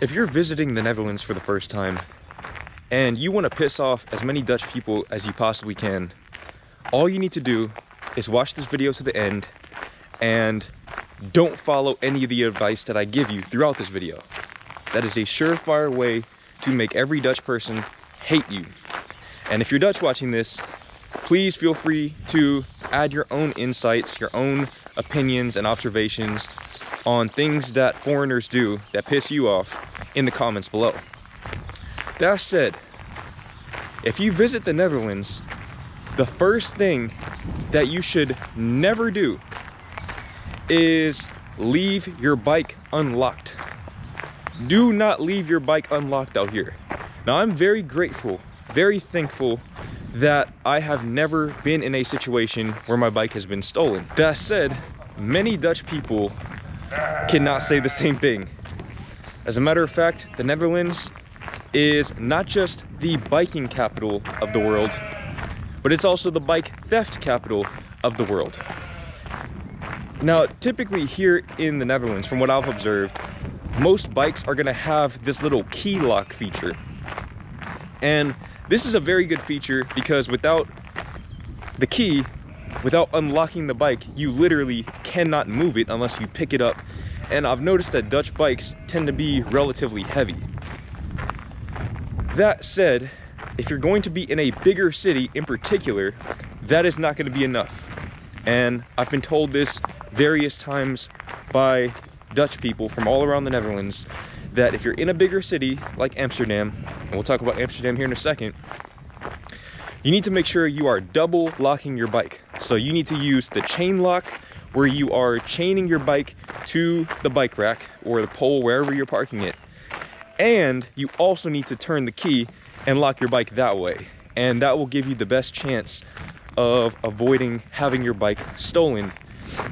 If you're visiting the Netherlands for the first time and you want to piss off as many Dutch people as you possibly can, all you need to do is watch this video to the end and don't follow any of the advice that I give you throughout this video. That is a surefire way to make every Dutch person hate you. And if you're Dutch watching this, please feel free to add your own insights, your own opinions and observations on things that foreigners do that piss you off in the comments below. That said, if you visit the Netherlands, the first thing that you should never do is leave your bike unlocked. Do not leave your bike unlocked out here. Now, I'm very grateful, very thankful that I have never been in a situation where my bike has been stolen. That said, many Dutch people cannot say the same thing. As a matter of fact, the Netherlands is not just the biking capital of the world, but it's also the bike theft capital of the world. Now, typically here in the Netherlands, from what I've observed, most bikes are gonna have this little key lock feature. And this is a very good feature because without the key, without unlocking the bike, you literally cannot move it unless you pick it up. And I've noticed that Dutch bikes tend to be relatively heavy. That said, if you're going to be in a bigger city in particular, that is not going to be enough. And I've been told this various times by Dutch people from all around the Netherlands, that if you're in a bigger city like Amsterdam, and we'll talk about Amsterdam here in a second, you need to make sure you are double locking your bike. So you need to use the chain lock, where you are chaining your bike to the bike rack or the pole, wherever you're parking it. And you also need to turn the key and lock your bike that way. And that will give you the best chance of avoiding having your bike stolen.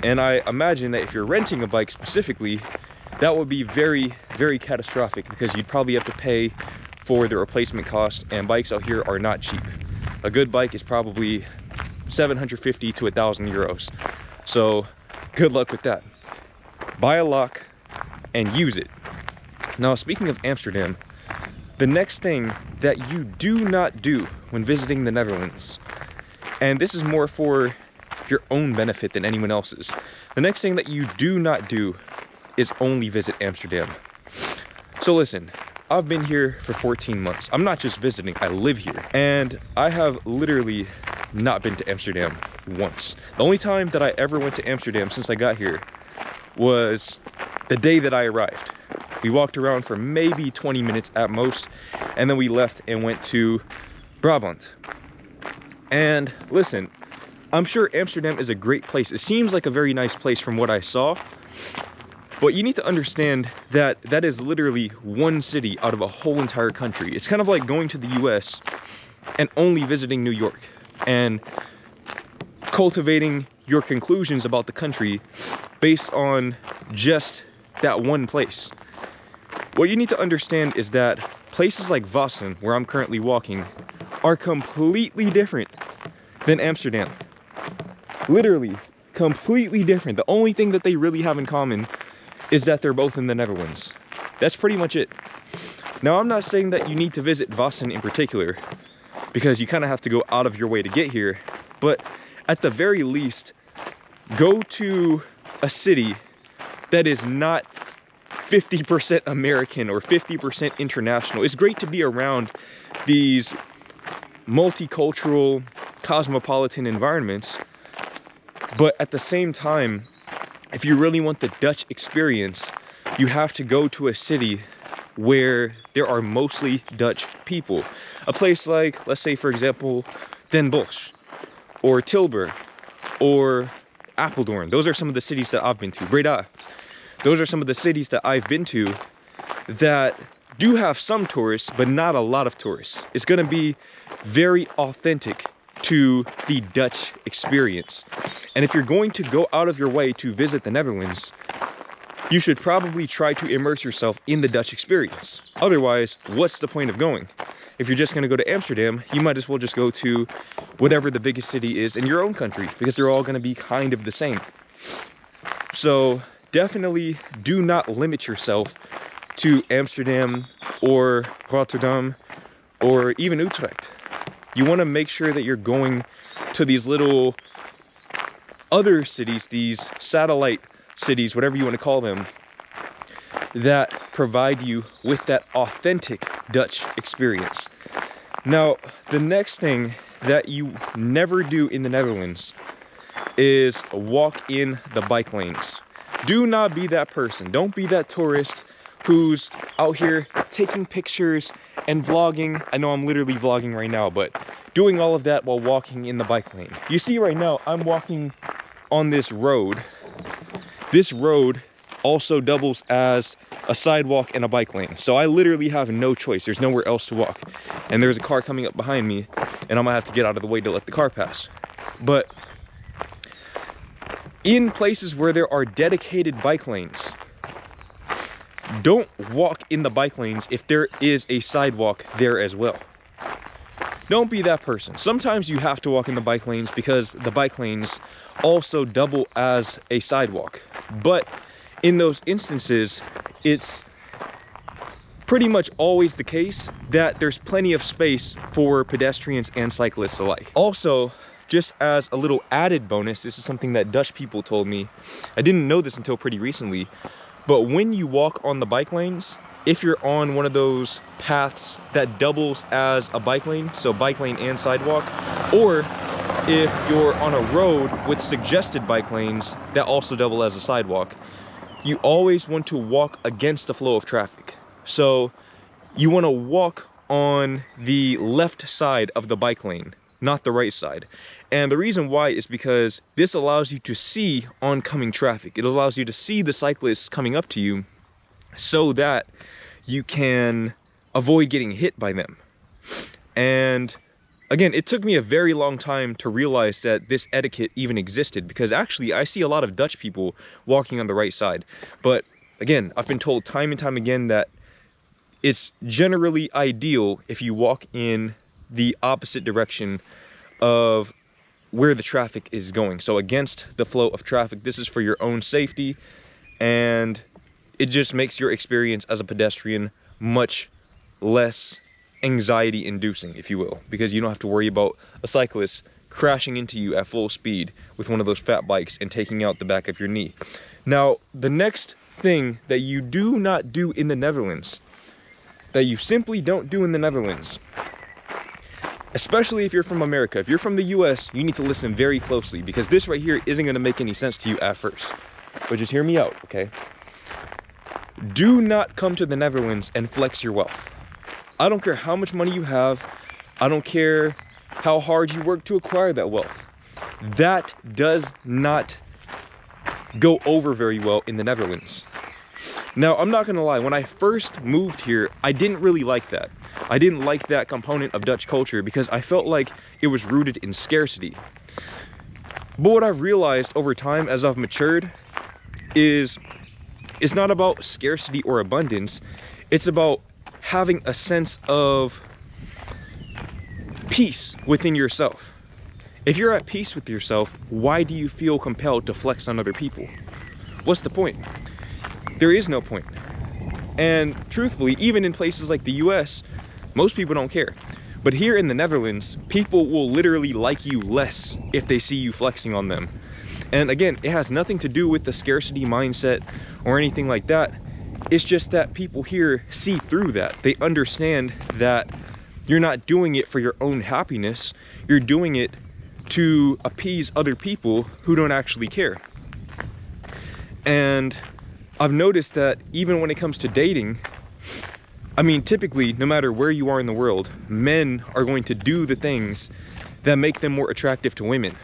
And I imagine that if you're renting a bike specifically, that would be very, very catastrophic, because you'd probably have to pay for the replacement cost, and bikes out here are not cheap. A good bike is probably 750 to 1,000 euros. So good luck with that. Buy a lock and use it. Now, speaking of Amsterdam, the next thing that you do not do when visiting the Netherlands, and this is more for your own benefit than anyone else's, the next thing that you do not do is only visit Amsterdam. So listen, I've been here for 14 months. I'm not just visiting, I live here. And I have literally not been to Amsterdam once. The only time that I ever went to Amsterdam since I got here was the day that I arrived. We walked around for maybe 20 minutes at most, and then we left and went to Brabant. And listen, I'm sure Amsterdam is a great place. It seems like a very nice place from what I saw, but you need to understand that that is literally one city out of a whole entire country. It's kind of like going to the US and only visiting New York and cultivating your conclusions about the country based on just that one place. What you need to understand is that places like Vassen, where I'm currently walking, are completely different than Amsterdam. Literally completely different. The only thing that they really have in common is that they're both in the Netherlands. That's pretty much it. Now, I'm not saying that you need to visit Vassen in particular, because you kind of have to go out of your way to get here, but at the very least, go to a city that is not 50% American or 50% international. It's great to be around these multicultural, cosmopolitan environments, but at the same time, if you really want the Dutch experience, you have to go to a city where there are mostly Dutch people. A place like, let's say for example, Den Bosch, or Tilburg, or Apeldoorn. Those are some of the cities that I've been to. Breda. Those are some of the cities that I've been to that do have some tourists, but not a lot of tourists. It's gonna be very authentic to the Dutch experience. And if you're going to go out of your way to visit the Netherlands, you should probably try to immerse yourself in the Dutch experience. Otherwise, what's the point of going? If you're just gonna go to Amsterdam, you might as well just go to whatever the biggest city is in your own country, because they're all gonna be kind of the same. So definitely do not limit yourself to Amsterdam or Rotterdam or even Utrecht. You want to make sure that you're going to these little other cities, these satellite cities, whatever you want to call them, that provide you with that authentic Dutch experience. Now, the next thing that you never do in the Netherlands is walk in the bike lanes. Do not be that person. Don't be that tourist who's out here taking pictures and vlogging. I know I'm literally vlogging right now, but doing all of that while walking in the bike lane. You see right now, I'm walking on this road. This road also doubles as a sidewalk and a bike lane. So I literally have no choice. There's nowhere else to walk. And there's a car coming up behind me, and I'm gonna have to get out of the way to let the car pass. But in places where there are dedicated bike lanes, don't walk in the bike lanes if there is a sidewalk there as well. Don't be that person. Sometimes you have to walk in the bike lanes because the bike lanes also double as a sidewalk. But in those instances, it's pretty much always the case that there's plenty of space for pedestrians and cyclists alike. Also, just as a little added bonus, this is something that Dutch people told me. I didn't know this until pretty recently, but when you walk on the bike lanes, if you're on one of those paths that doubles as a bike lane, so bike lane and sidewalk, or if you're on a road with suggested bike lanes that also double as a sidewalk, you always want to walk against the flow of traffic. So you want to walk on the left side of the bike lane, not the right side. And the reason why is because this allows you to see oncoming traffic. It allows you to see the cyclists coming up to you so that you can avoid getting hit by them. And again, it took me a very long time to realize that this etiquette even existed, because actually I see a lot of Dutch people walking on the right side. But again, I've been told time and time again that it's generally ideal if you walk in the opposite direction of where the traffic is going. So against the flow of traffic. This is for your own safety, and it just makes your experience as a pedestrian much less anxiety inducing, if you will, because you don't have to worry about a cyclist crashing into you at full speed with one of those fat bikes and taking out the back of your knee. Now, the next thing that you do not do in the Netherlands, that you simply don't do in the Netherlands, especially if you're from America, if you're from the US, you need to listen very closely, because this right here isn't going to make any sense to you at first. But just hear me out, okay? Do not come to the Netherlands and flex your wealth. I don't care how much money you have. I don't care how hard you work to acquire that wealth. That does not go over very well in the Netherlands. Now, I'm not gonna lie, when I first moved here, I didn't really like that. I didn't like that component of Dutch culture because I felt like it was rooted in scarcity. But what I've realized over time as I've matured is it's not about scarcity or abundance. It's about having a sense of peace within yourself. If you're at peace with yourself, why do you feel compelled to flex on other people? What's the point? There is no point. And truthfully, even in places like the US, most people don't care. But here in the Netherlands, people will literally like you less if they see you flexing on them. And again, it has nothing to do with the scarcity mindset or anything like that. It's just that people here see through that. They understand that you're not doing it for your own happiness. You're doing it to appease other people who don't actually care. And I've noticed that even when it comes to dating, I mean, typically, no matter where you are in the world, men are going to do the things that make them more attractive to women.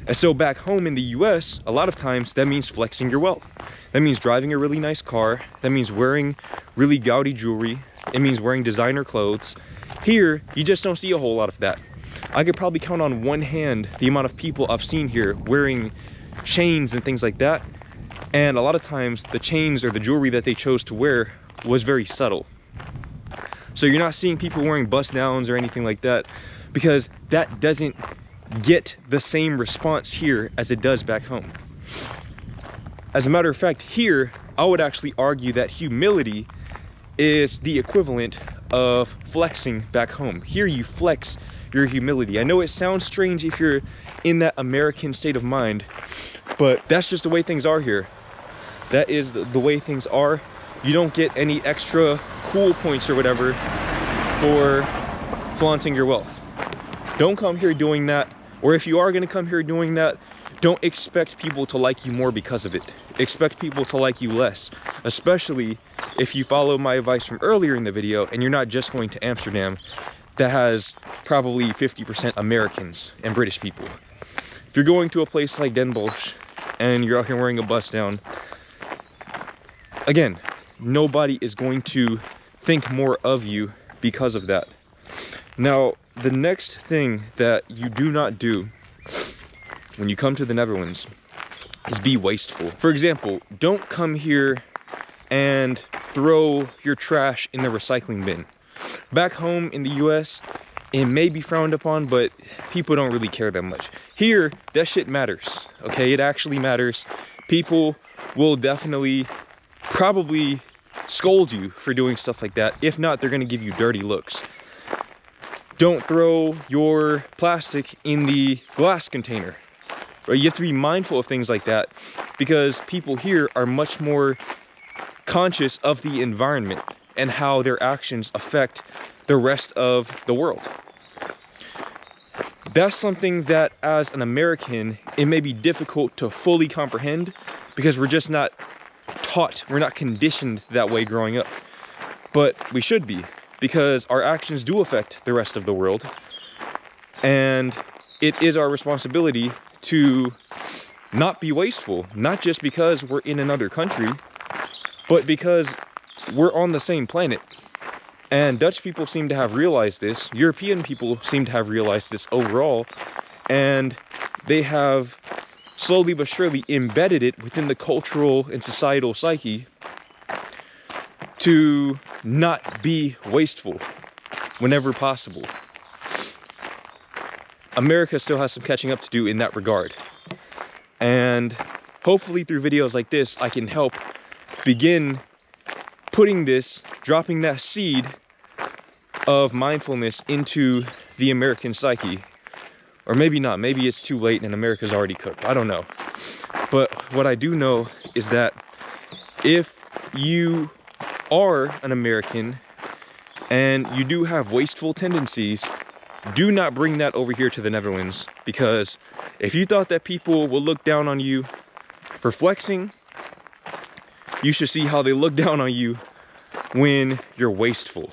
And so back home in the US, a lot of times that means flexing your wealth. That means driving a really nice car. That means wearing really gaudy jewelry. It means wearing designer clothes. Here, you just don't see a whole lot of that. I could probably count on one hand the amount of people I've seen here wearing chains and things like that. And a lot of times the chains or the jewelry that they chose to wear was very subtle. So you're not seeing people wearing bust downs or anything like that, because that doesn't get the same response here as it does back home. As a matter of fact, here, I would actually argue that humility is the equivalent of flexing back home. Here you flex your humility. I know it sounds strange if you're in that American state of mind, but that's just the way things are here. That is the way things are. You don't get any extra cool points or whatever for flaunting your wealth. Don't come here doing that, or if you are going to come here doing that, don't expect people to like you more because of it. Expect people to like you less, especially if you follow my advice from earlier in the video and you're not just going to Amsterdam that has probably 50% Americans and British people. If you're going to a place like Den Bosch and you're out here wearing a bust down, again, nobody is going to think more of you because of that. Now, the next thing that you do not do when you come to the Netherlands is be wasteful. For example, don't come here and throw your trash in the recycling bin. Back home in the US, it may be frowned upon, but people don't really care that much. Here, that shit matters, okay? It actually matters. People will definitely, probably scold you for doing stuff like that. If not, they're gonna give you dirty looks. Don't throw your plastic in the glass container. Right? You have to be mindful of things like that because people here are much more conscious of the environment and how their actions affect the rest of the world. That's something that as an American, it may be difficult to fully comprehend because we're just not taught, we're not conditioned that way growing up. But we should be, because our actions do affect the rest of the world. And it is our responsibility to not be wasteful, not just because we're in another country, but because we're on the same planet. And Dutch people seem to have realized this, European people seem to have realized this overall, and they have slowly but surely embedded it within the cultural and societal psyche to not be wasteful whenever possible. America still has some catching up to do in that regard. And hopefully through videos like this, I can help begin putting this, dropping that seed of mindfulness into the American psyche. Or maybe not, maybe it's too late and America's already cooked, I don't know. But what I do know is that if you are an American and you do have wasteful tendencies, do not bring that over here to the Netherlands, because if you thought that people will look down on you for flexing, you should see how they look down on you when you're wasteful.